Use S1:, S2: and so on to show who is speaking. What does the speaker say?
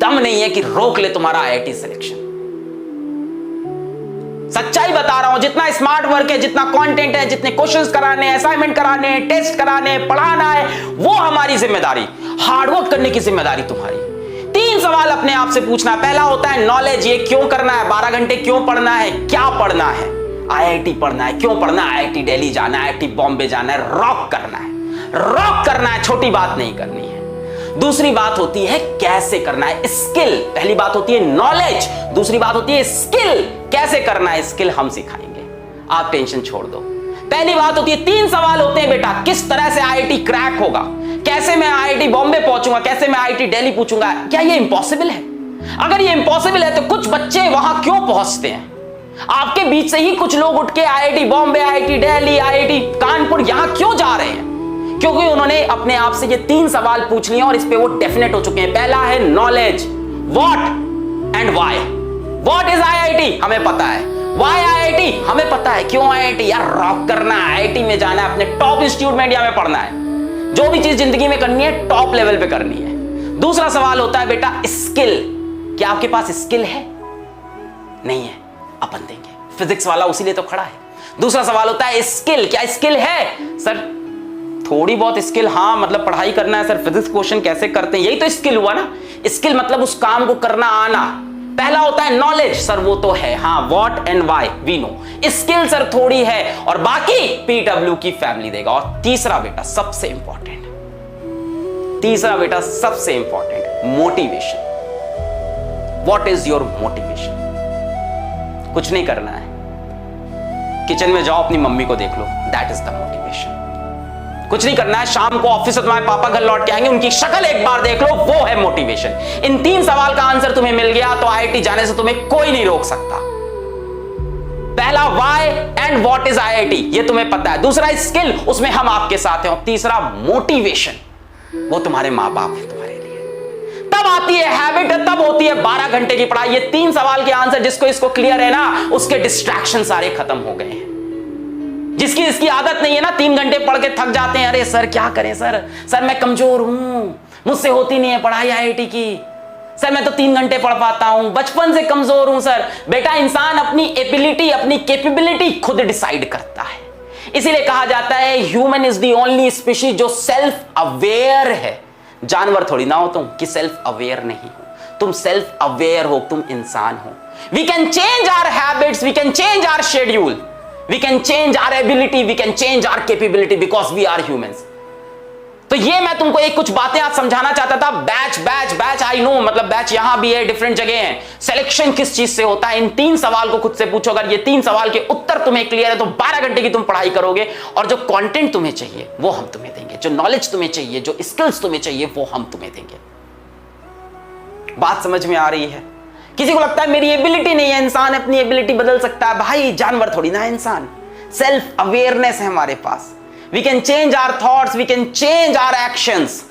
S1: दम नहीं है कि रोक ले तुम्हारा आईआईटी सिलेक्शन। सच्चाई बता रहा हूं, जितना स्मार्ट वर्क है, जितना कंटेंट है, जितने क्वेश्चंस कराने, असाइनमेंट कराने, टेस्ट कराने, पढ़ाना है, वो हमारी जिम्मेदारी। हार्डवर्क करने की जिम्मेदारी तुम्हारी। 3 सवाल अपने आप से पूछना। पहला होता है नॉलेज, ये क्यों करना है, 12 घंटे क्यों पढ़ना है, क्या पढ़ना है, आईआईटी पढ़ना है, क्यों पढ़ना है, आईआईटी दिल्ली जाना है, आईआईटी बॉम्बे जाना है, रॉक करना है, रॉक करना है, छोटी बात नहीं करनी है। दूसरी बात होती है कैसे करना है, स्किल। पहली बात होती है नॉलेज, दूसरी बात होती है स्किल। कैसे करना है, स्किल हम सिखाएंगे, आप टेंशन छोड़ दो। पहली बात होती है 3 सवाल होते हैं बेटा, किस तरह से आईआईटी क्रैक होगा, कैसे मैं आईआईटी बॉम्बे पहुंचूंगा, कैसे मैं आईआईटी दिल्ली पूछूंगा। क्या ये इंपॉसिबल है? अगर ये इंपॉसिबल है तो कुछ बच्चे वहां क्यों पहुंचते हैं? आपके बीच से ही कुछ लोग उठ के IIT Bombay, IIT Delhi, IIT Kanpur यहां क्यों जा रहे हैं? क्योंकि उन्होंने अपने आप से ये 3 सवाल पूछ लिए और इस पे वो डेफिनेट हो चुके हैं। पहला है knowledge, what and why. What is IIT, हमें पता है। व्हाई आईआईटी, हमें पता है। क्यों आईआईटी? यार रॉक करना है, आईआईटी में जाना है, अपने टॉप इंस्टीट्यूट में इंडिया में पढ़ना है। जो भी चीज जिंदगी में करनी है टॉप लेवल पे करनी है। दूसरा सवाल होता है बेटा स्किल। क्या आपके पास स्किल है? नहीं है, अपन देंगे। फिजिक्स वाला उसी लिए तो खड़ा है। दूसरा सवाल होता है स्किल। क्या स्किल है? सर थोड़ी बहुत स्किल, हाँ मतलब पढ़ाई करना है सर, फिजिक्स क्वेश्चन कैसे करते हैं, यही तो स्किल हुआ ना। स्किल मतलब उस काम को करना आना। पहला होता है नॉलेज, सर वो तो है, हाँ what and why we know. Skill sir थोड़ी है और बाकी पीडब्ल्यू की फैमिली देगा। और तीसरा बेटा सबसे इंपॉर्टेंट, तीसरा बेटा सबसे important, motivation. What is your motivation? कुछ नहीं करना है, किचन में जाओ अपनी मम्मी को देख लो, दैट इज द मोटिवेशन। कुछ नहीं करना है, शाम को ऑफिस से तुम्हारे पापा घर लौट के आएंगे, उनकी शक्ल एक बार देख लो, वो है मोटिवेशन। इन 3 सवाल का आंसर तुम्हें मिल गया तो आईआईटी जाने से तुम्हें कोई नहीं रोक सकता। पहला why and what is IIT, ये तुम्हें पता है। दूसरा स्किल, उसमें हम आपके साथ हैं। और तीसरा मोटिवेशन, वो तुम्हारे मां बाप है तुम्हारे लिए। तब आती है हैबिट, तब होती है 12 घंटे की पढ़ाई। ये 3 सवाल के आंसर जिसको इसको क्लियर है ना, उसके डिस्ट्रैक्शन सारे खत्म हो गए हैं। जिसकी इसकी आदत नहीं है ना, 3 घंटे पढ़ के थक जाते हैं, अरे सर क्या करें सर, सर मैं कमजोर हूं, मुझसे होती नहीं है पढ़ाई आईआईटी की, सर मैं तो 3 घंटे पढ़ पाता हूं, बचपन से कमजोर हूं सर। बेटा इंसान अपनी एबिलिटी, अपनी कैपेबिलिटी खुद डिसाइड करता है। इसीलिए कहा जाता है human is the only species जो सेल्फ अवेयर है। जानवर थोड़ी ना हो तुम कि सेल्फ अवेयर नहीं हो, तुम सेल्फ अवेयर हो, तुम इंसान हो। We can change our habits, we can change our schedule, we can change our ability, we can change our capability because we are humans। तो ये मैं तुमको एक कुछ बातें आज समझाना चाहता था। Batch batch batch I know, मतलब बैच यहां भी है, डिफरेंट जगह है। सिलेक्शन किस चीज से होता है, इन 3 सवाल को खुद से पूछो। अगर ये 3 सवाल के उत्तर तुम्हें क्लियर है तो 12 घंटे की तुम पढ़ाई करोगे और जो कंटेंट तुम्हें चाहिए वो हम तुम्हें देंगे, जो नॉलेज तुम्हें चाहिए, जो स्किल्स तुम्हें चाहिए वो हम तुम्हें देंगे। बात समझ में आ रही है? किसी को लगता है मेरी एबिलिटी नहीं है, इंसान अपनी एबिलिटी बदल सकता है। भाई जानवर थोड़ी ना है इंसान, सेल्फ अवेयरनेस है हमारे पास। We can change our thoughts, we can change our actions.